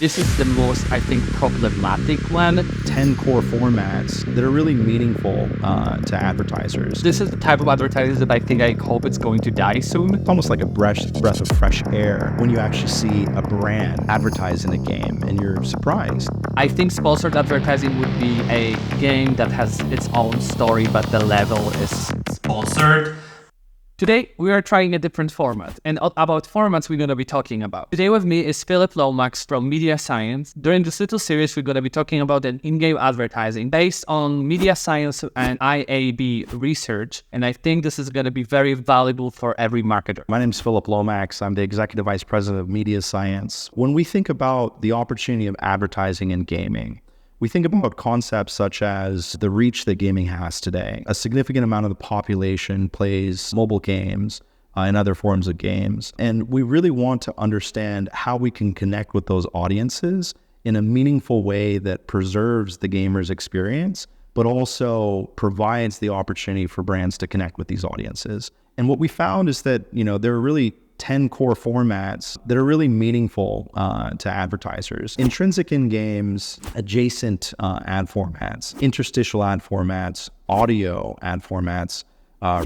This is the most, I think, problematic one. 10 core formats that are really meaningful to advertisers. This is the type of advertising that I hope it's going to die soon. It's almost like a breath of fresh air when you actually see a brand advertise in a game and you're surprised. I think sponsored advertising would be a game that has its own story, but the level is sponsored. Today, we are trying a different format, and about formats we're going to be talking about. Today with me is Phillip Loamax from MediaScience. During this little series, we're going to be talking about an in-game advertising based on MediaScience and IAB research, and I think this is going to be very valuable for every marketer. My name is Phillip Loamax. I'm the Executive Vice President of MediaScience. When we think about the opportunity of advertising in gaming, we think about concepts such as the reach that gaming has today. A significant amount of the population plays mobile games and other forms of games. And we really want to understand how we can connect with those audiences in a meaningful way that preserves the gamer's experience, but also provides the opportunity for brands to connect with these audiences. And what we found is that, there are really 10 core formats that are really meaningful to advertisers. Intrinsic in games, adjacent ad formats, interstitial ad formats, audio ad formats,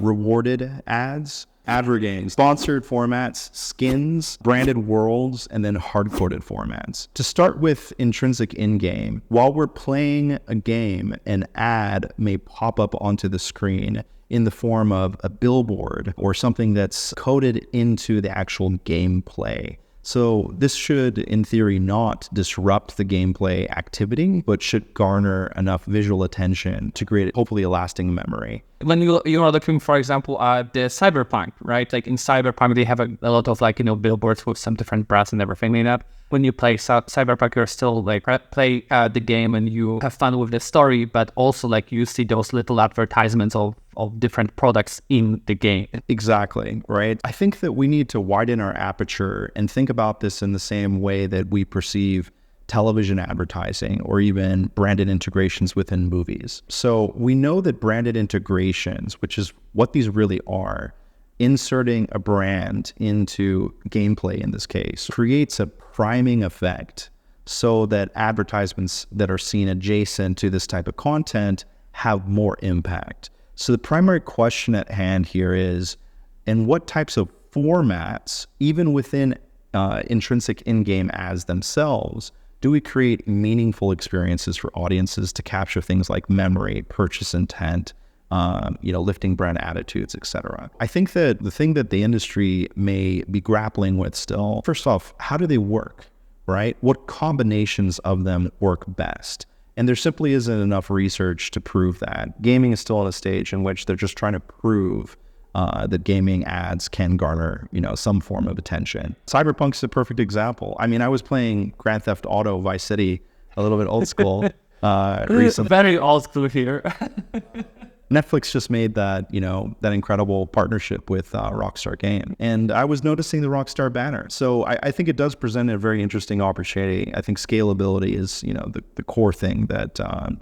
rewarded ads, advergames, sponsored formats, skins, branded worlds, and then hard-coded formats. To start with intrinsic in-game, while we're playing a game, an ad may pop up onto the screen in the form of a billboard or something that's coded into the actual gameplay. So this should, in theory, not disrupt the gameplay activity, but should garner enough visual attention to create, hopefully, a lasting memory. When you are looking, for example, at the Cyberpunk, right? Like in Cyberpunk, they have a lot of billboards with some different brands and everything like that. When you play Cyberpunk, you're still play the game and you have fun with the story, but also you see those little advertisements of different products in the game. Exactly, right? I think that we need to widen our aperture and think about this in the same way that we perceive television advertising or even branded integrations within movies. So we know that branded integrations, which is what these really are, inserting a brand into gameplay in this case, creates a priming effect so that advertisements that are seen adjacent to this type of content have more impact. So the primary question at hand here is, in what types of formats, even within intrinsic in-game ads themselves, do we create meaningful experiences for audiences to capture things like memory, purchase intent, lifting brand attitudes, etc. I think that the thing that the industry may be grappling with still, first off, how do they work, right? What combinations of them work best? And there simply isn't enough research to prove that. Gaming is still at a stage in which they're just trying to prove that gaming ads can garner, some form of attention. Cyberpunk's a perfect example. I mean, I was playing Grand Theft Auto Vice City, a little bit old school, recently. Very old school here. Netflix just made that, that incredible partnership with Rockstar Game. And I was noticing the Rockstar banner. So I think it does present a very interesting opportunity. I think scalability is, the core thing that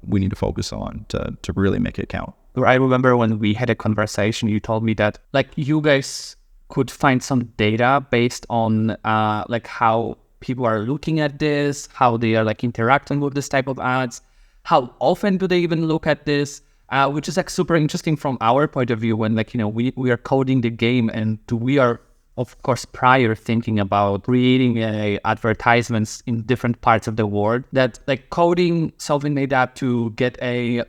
we need to focus on to really make it count. I remember when we had a conversation, you told me that you guys could find some data based on how people are looking at this, how they are interacting with this type of ads, how often do they even look at this, which is super interesting from our point of view when we are coding the game and we are of course prior thinking about creating advertisements in different parts of the world, that coding something like that to get a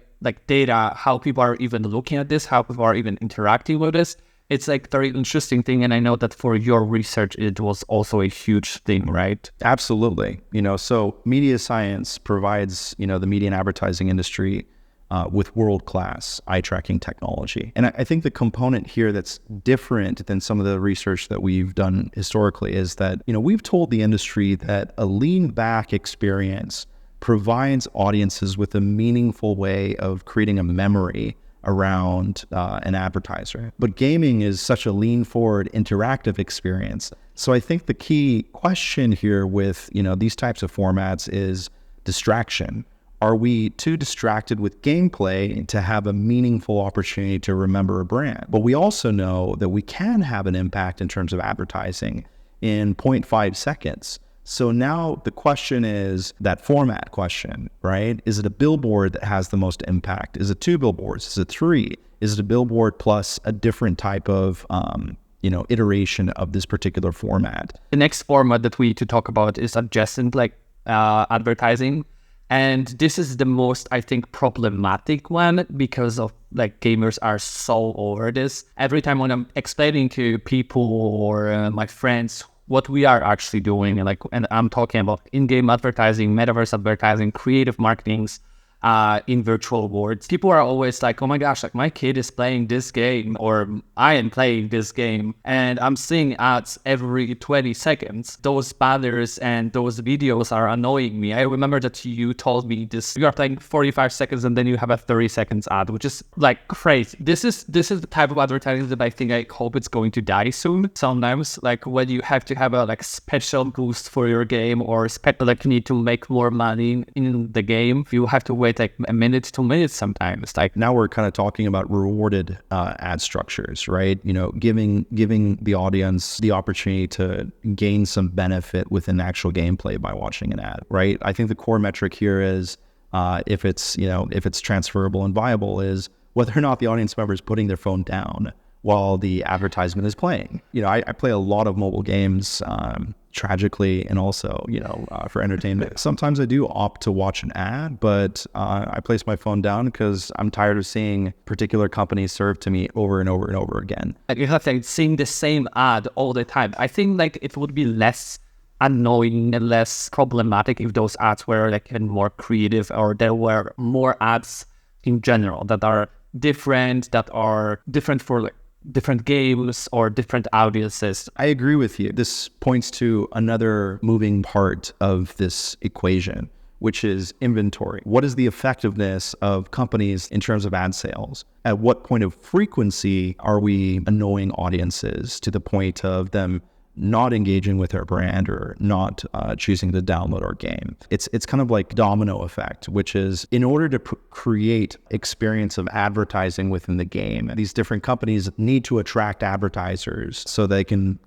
data, how people are even looking at this, how people are even interacting with this. It's very interesting thing. And I know that for your research, it was also a huge thing, right? Absolutely. So MediaScience provides, the media and advertising industry with world-class eye tracking technology. And I think the component here that's different than some of the research that we've done historically is that, we've told the industry that a lean back experience provides audiences with a meaningful way of creating a memory around an advertiser. But gaming is such a lean forward interactive experience. So I think the key question here with, these types of formats is distraction. Are we too distracted with gameplay to have a meaningful opportunity to remember a brand? But we also know that we can have an impact in terms of advertising in 0.5 seconds. So now the question is that format question, right? Is it a billboard that has the most impact? Is it 2 billboards? Is it 3? Is it a billboard plus a different type of, iteration of this particular format? The next format that we need to talk about is adjacent, advertising. And this is the most, I think, problematic one because of gamers are so over this. Every time when I'm explaining to people or my friends what we are actually doing, and I'm talking about in-game advertising, metaverse advertising, creative marketings, in virtual worlds, people are always like, oh my gosh, my kid is playing this game, or I am playing this game, and I'm seeing ads every 20 seconds. Those banners and those videos are annoying me. I remember that you told me this, you are playing 45 seconds and then you have a 30 seconds ad, which is crazy. This is the type of advertising that I hope it's going to die soon. Sometimes, when you have to have a special boost for your game, or you need to make more money in the game, you have to wait a minute, 2 minutes sometimes. Now we're kind of talking about rewarded ad structures, right? Giving the audience the opportunity to gain some benefit within the actual gameplay by watching an ad, right? I think the core metric here is if it's transferable and viable, is whether or not the audience member is putting their phone down while the advertisement is playing. I play a lot of mobile games, tragically, and also, for entertainment. Sometimes I do opt to watch an ad, but I place my phone down because I'm tired of seeing particular companies served to me over and over and over again. You have seeing the same ad all the time. I think it would be less annoying and less problematic if those ads were even more creative, or there were more ads in general that are different for different games or different audiences. I agree with you. This points to another moving part of this equation, which is inventory. What is the effectiveness of companies in terms of ad sales? At what point of frequency are we annoying audiences to the point of them not engaging with our brand or not choosing to download our game? It's kind of like domino effect, which is in order to create experience of advertising within the game, these different companies need to attract advertisers so they can,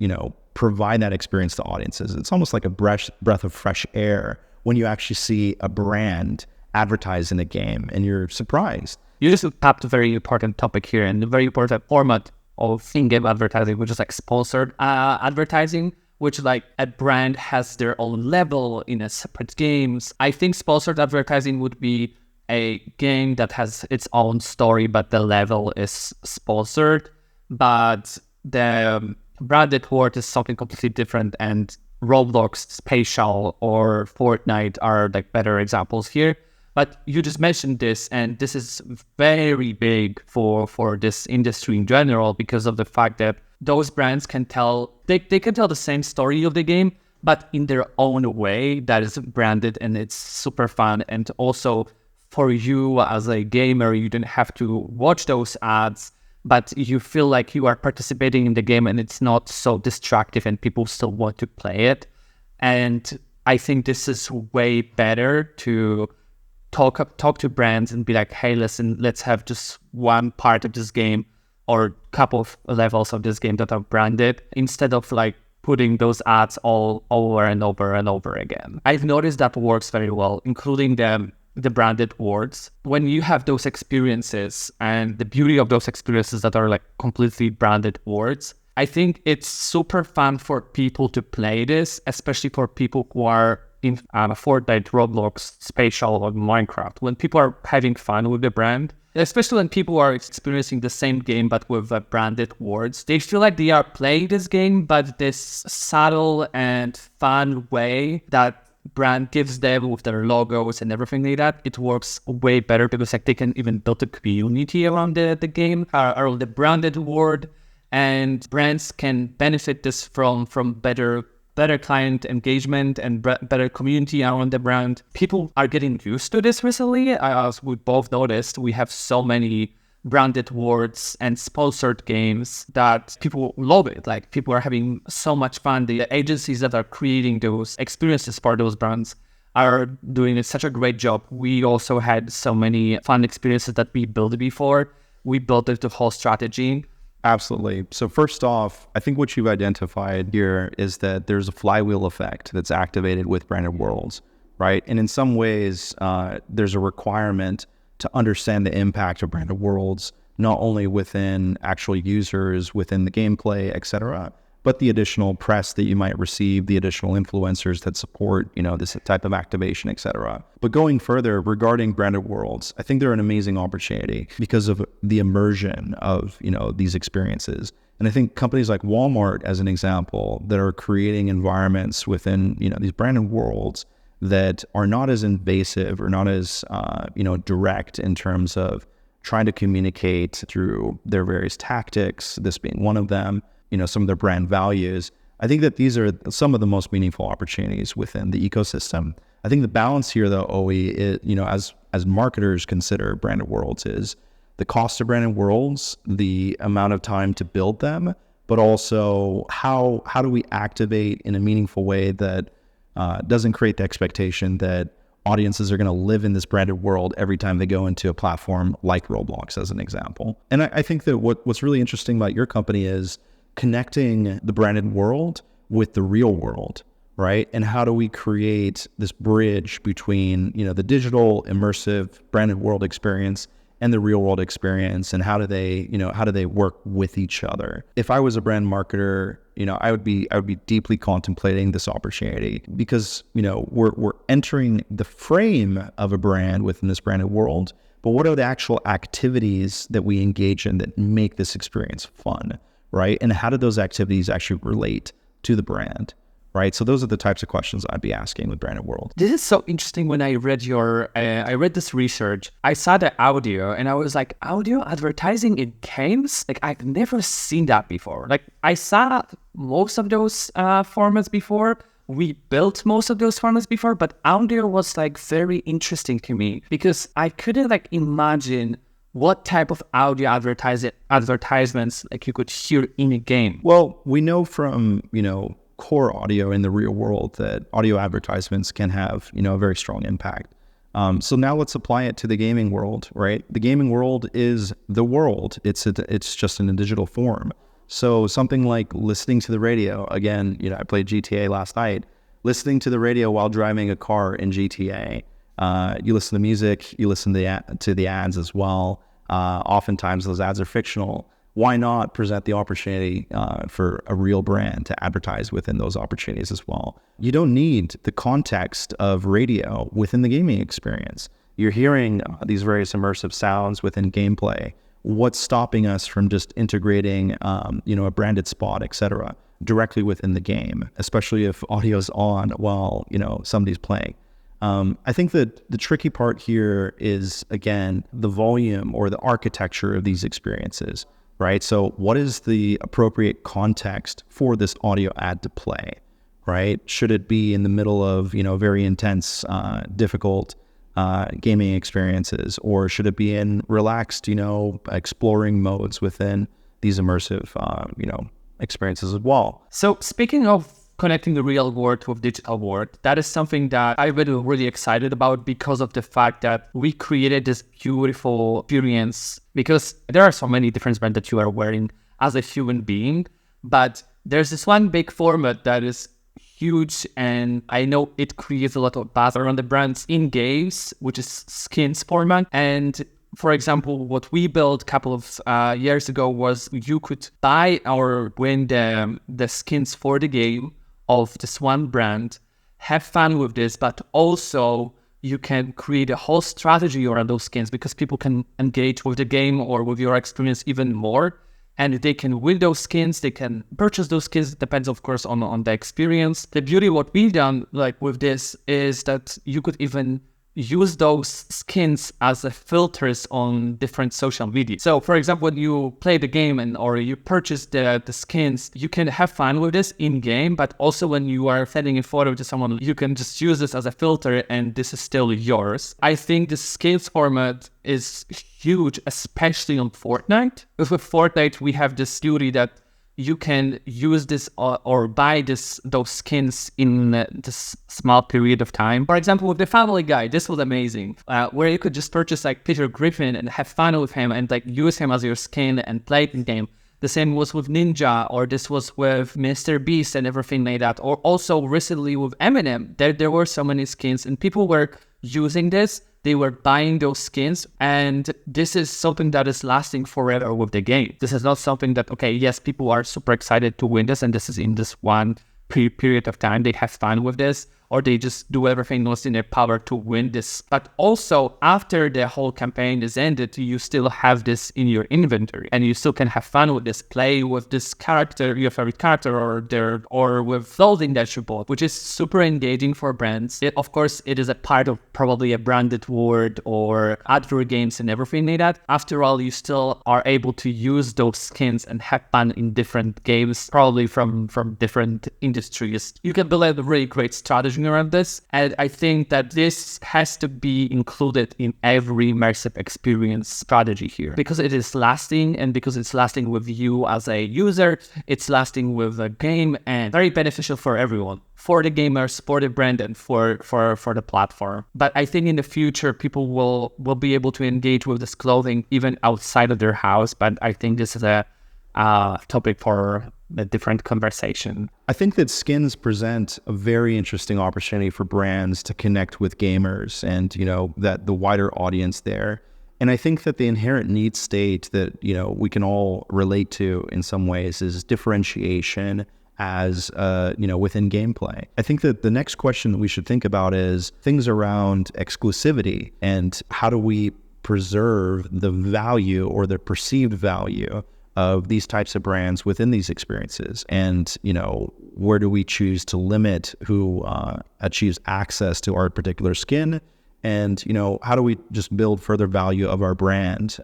provide that experience to audiences. It's almost like a breath of fresh air when you actually see a brand advertise in a game and you're surprised. You just tapped a very important topic here, and a very important format of in-game advertising, which is sponsored advertising, which a brand has their own level in a separate games. I think sponsored advertising would be a game that has its own story, but the level is sponsored. But the branded word is something completely different, and Roblox, Spatial, or Fortnite are better examples here. But you just mentioned this, and this is very big for this industry in general, because of the fact that those brands can tell the same story of the game, but in their own way that is branded, and it's super fun. And also for you as a gamer, you don't have to watch those ads, but you feel like you are participating in the game, and it's not so distractive, and people still want to play it. And I think this is way better to talk to brands and be like, hey, listen, let's have just one part of this game or couple of levels of this game that are branded, instead of putting those ads all over and over and over again. I've noticed that works very well, including the branded words. When you have those experiences, and the beauty of those experiences that are completely branded words, I think it's super fun for people to play this, especially for people who are in Fortnite, Roblox, Spatial, or Minecraft. When people are having fun with the brand, especially when people are experiencing the same game but with branded words, they feel like they are playing this game, but this subtle and fun way that brand gives them with their logos and everything like that, it works way better, because they can even build a community around the game, around the branded word, and brands can benefit this from better client engagement and better community around the brand. People are getting used to this recently. As we both noticed, we have so many branded words and sponsored games that people love it. People are having so much fun. The agencies that are creating those experiences for those brands are doing such a great job. We also had so many fun experiences that we built before. We built the whole strategy. Absolutely. So first off, I think what you've identified here is that there's a flywheel effect that's activated with branded worlds, right? And in some ways, there's a requirement to understand the impact of branded worlds, not only within actual users, within the gameplay, et cetera, but the additional press that you might receive, the additional influencers that support, this type of activation, et cetera. But going further regarding branded worlds, I think they're an amazing opportunity because of the immersion of, these experiences. And I think companies like Walmart, as an example, that are creating environments within, these branded worlds that are not as invasive or not as, direct in terms of trying to communicate through their various tactics, this being one of them, some of their brand values. I think that these are some of the most meaningful opportunities within the ecosystem. I think the balance here, though, Owi, as marketers consider branded worlds, is the cost of branded worlds, the amount of time to build them, but also how do we activate in a meaningful way that doesn't create the expectation that audiences are going to live in this branded world every time they go into a platform like Roblox, as an example. And I think that what's really interesting about your company is connecting the branded world with the real world, right? And how do we create this bridge between, the digital immersive branded world experience and the real world experience, and how do they work with each other? If I was a brand marketer, I would be deeply contemplating this opportunity because, we're entering the frame of a brand within this branded world, but what are the actual activities that we engage in that make this experience fun? Right? And how do those activities actually relate to the brand? Right? So those are the types of questions I'd be asking with branded world. This is so interesting. When I read I read this research, I saw the audio and I was like, audio advertising in games? Like, I've never seen that before. Like, I saw most of those formats before. We built most of those formats before, but audio was like very interesting to me because I couldn't imagine what type of audio advertisements you could hear in a game. Well, we know from, core audio in the real world that audio advertisements can have, a very strong impact. So now let's apply it to the gaming world, right? The gaming world is the world. It's just in a digital form. So something like listening to the radio, again, I played GTA last night, listening to the radio while driving a car in GTA. You listen to music, you listen to the ads as well. Oftentimes those ads are fictional. Why not present the opportunity for a real brand to advertise within those opportunities as well? You don't need the context of radio within the gaming experience. You're hearing these various immersive sounds within gameplay. What's stopping us from just integrating, a branded spot, et cetera, directly within the game, especially if audio's on while, somebody's playing? I think that the tricky part here is, again, the volume or the architecture of these experiences, right? So what is the appropriate context for this audio ad to play, right? Should it be in the middle of, very intense, difficult gaming experiences, or should it be in relaxed, exploring modes within these immersive, experiences as well? So speaking of connecting the real world with digital world, that is something that I've been really excited about because of the fact that we created this beautiful experience, because there are so many different brands that you are wearing as a human being, but there's this one big format that is huge, and I know it creates a lot of buzz around the brands in games, which is skins format. And for example, what we built a couple of years ago was you could buy or win the skins for the game of this one brand, have fun with this, but also you can create a whole strategy around those skins because people can engage with the game or with your experience even more, and they can win those skins, they can purchase those skins. It depends, of course, on the experience. The beauty of what we've done with this is that you could even use those skins as filters on different social media. So for example, when you play the game or you purchase the skins, you can have fun with this in game, but also when you are sending a photo to someone, you can just use this as a filter and this is still yours. I think the skins format is huge, especially on Fortnite. With Fortnite, we have this beauty that you can use this or buy those skins in this small period of time. For example, with the Family Guy, this was amazing, where you could just purchase Peter Griffin and have fun with him and use him as your skin and play the game. The same was with Ninja, or this was with Mr. Beast and everything like that. Or also recently with Eminem, there were so many skins and people were using this. They were buying those skins, and this is something that is lasting forever with the game. This is not something that, okay, yes, people are super excited to win this, and this is in this one period of time. They have fun with this, or they just do everything that's in their power to win this. But also, after the whole campaign is ended, you still have this in your inventory, and you still can have fun with this, play with this character, your favorite character, or with clothing that you bought, which is super engaging for brands. Of course, it is a part of probably a branded word or other games and everything like that. After all, you still are able to use those skins and have fun in different games, probably from different industries. You can build a really great strategy around this, and I think that this has to be included in every immersive experience strategy here, because it is lasting, and because it's lasting with you as a user, it's lasting with the game, and very beneficial for everyone, for the gamers, for the brand, and for the platform. But I think in the future, people will be able to engage with this clothing even outside of their house. But I think this is a topic for a different conversation. I think that skins present a very interesting opportunity for brands to connect with gamers and, that the wider audience there. And I think that the inherent need state that, we can all relate to in some ways is differentiation as, within gameplay. I think that the next question that we should think about is things around exclusivity and how do we preserve the value or the perceived value of these types of brands within these experiences, and where do we choose to limit who achieves access to our particular skin, and how do we just build further value of our brand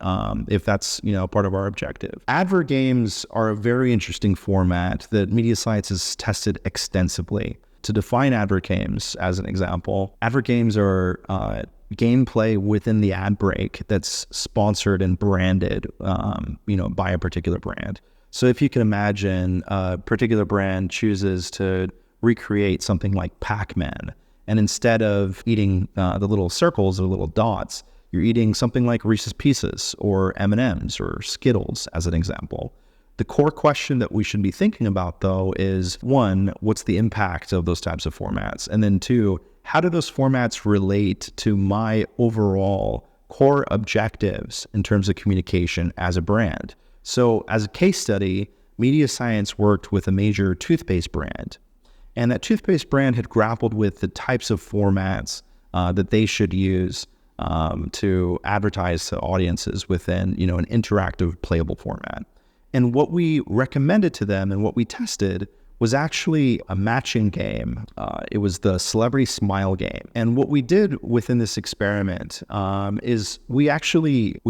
if that's part of our objective. Advert games are a very interesting format that MediaScience has tested extensively. To define advert games, as an example, advert games are gameplay within the ad break that's sponsored and branded, by a particular brand. So if you can imagine a particular brand chooses to recreate something like Pac-Man, and instead of eating the little circles or little dots, you're eating something like Reese's Pieces or M&Ms or Skittles, as an example. The core question that we should be thinking about, though, is one, what's the impact of those types of formats? And then two, how do those formats relate to my overall core objectives in terms of communication as a brand? So as a case study, MediaScience worked with a major toothpaste brand, and that toothpaste brand had grappled with the types of formats that they should use to advertise to audiences within, an interactive playable format. And what we recommended to them and what we tested was actually a matching game. It was the Celebrity Smile game. And what we did within this experiment is we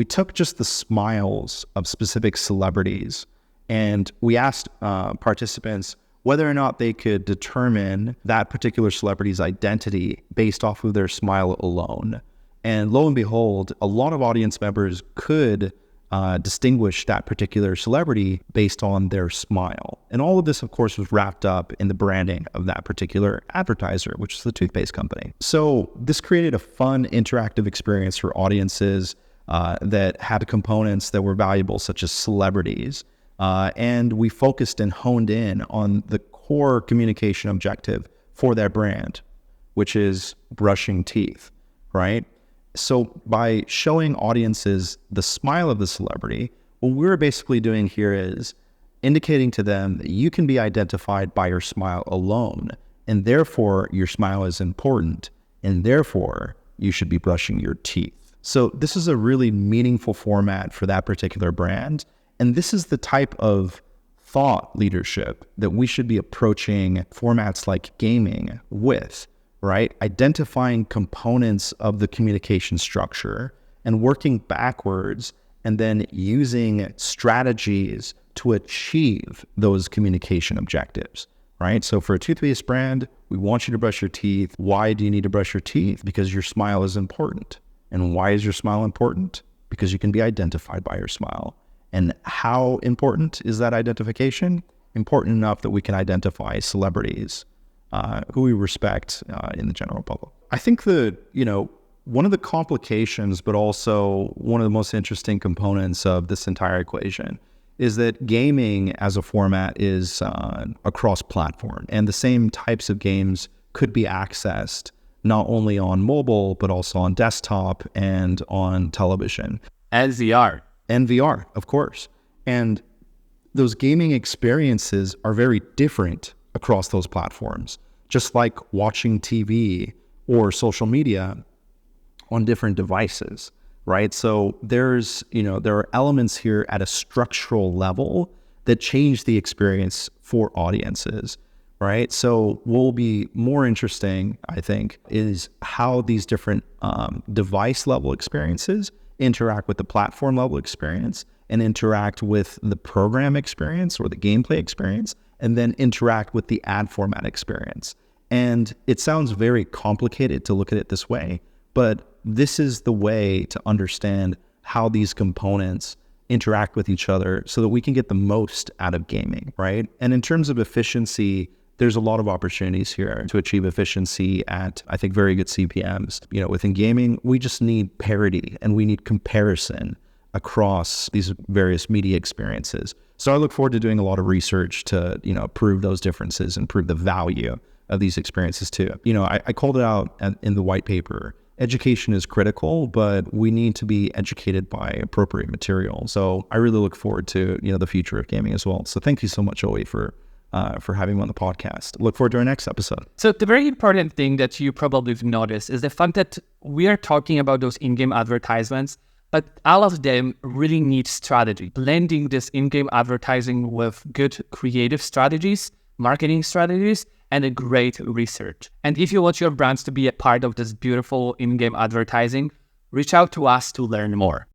took just the smiles of specific celebrities, and we asked participants whether or not they could determine that particular celebrity's identity based off of their smile alone. And lo and behold, a lot of audience members could distinguish that particular celebrity based on their smile. And all of this, of course, was wrapped up in the branding of that particular advertiser, which is the toothpaste company. So this created a fun, interactive experience for audiences that had components that were valuable, such as celebrities. And we focused and honed in on the core communication objective for that brand, which is brushing teeth, right? So by showing audiences the smile of the celebrity, what we're basically doing here is indicating to them that you can be identified by your smile alone, and therefore your smile is important, and therefore you should be brushing your teeth. So this is a really meaningful format for that particular brand, and this is the type of thought leadership that we should be approaching formats like gaming with. Right? Identifying components of the communication structure and working backwards, and then using strategies to achieve those communication objectives, right? So for a toothpaste brand, we want you to brush your teeth. Why do you need to brush your teeth? Because your smile is important. And why is your smile important? Because you can be identified by your smile. And how important is that identification? Important enough that we can identify celebrities who we respect in the general public. I think one of the complications, but also one of the most interesting components of this entire equation is that gaming as a format is across platform, and the same types of games could be accessed not only on mobile, but also on desktop and on television. And VR. And VR, of course. And those gaming experiences are very different across those platforms, just like watching TV or social media on different devices, right? So there are elements here at a structural level that change the experience for audiences, right? So what will be more interesting, I think, is how these different device level experiences interact with the platform level experience and interact with the program experience or the gameplay experience, and then interact with the ad format experience. And it sounds very complicated to look at it this way, but this is the way to understand how these components interact with each other so that we can get the most out of gaming, right? And in terms of efficiency, there's a lot of opportunities here to achieve efficiency at, I think, very good CPMs. Within gaming, we just need parity and we need comparison across these various media experiences. So I look forward to doing a lot of research to, prove those differences and prove the value of these experiences too. I called it out in the white paper. Education is critical, but we need to be educated by appropriate material. So I really look forward to, the future of gaming as well. So thank you so much, Owi, for having me on the podcast. Look forward to our next episode. So the very important thing that you probably have noticed is the fact that we are talking about those in-game advertisements, but all of them really need strategy. Blending this in-game advertising with good creative strategies, marketing strategies, and a great research. And if you want your brands to be a part of this beautiful in-game advertising, reach out to us to learn more.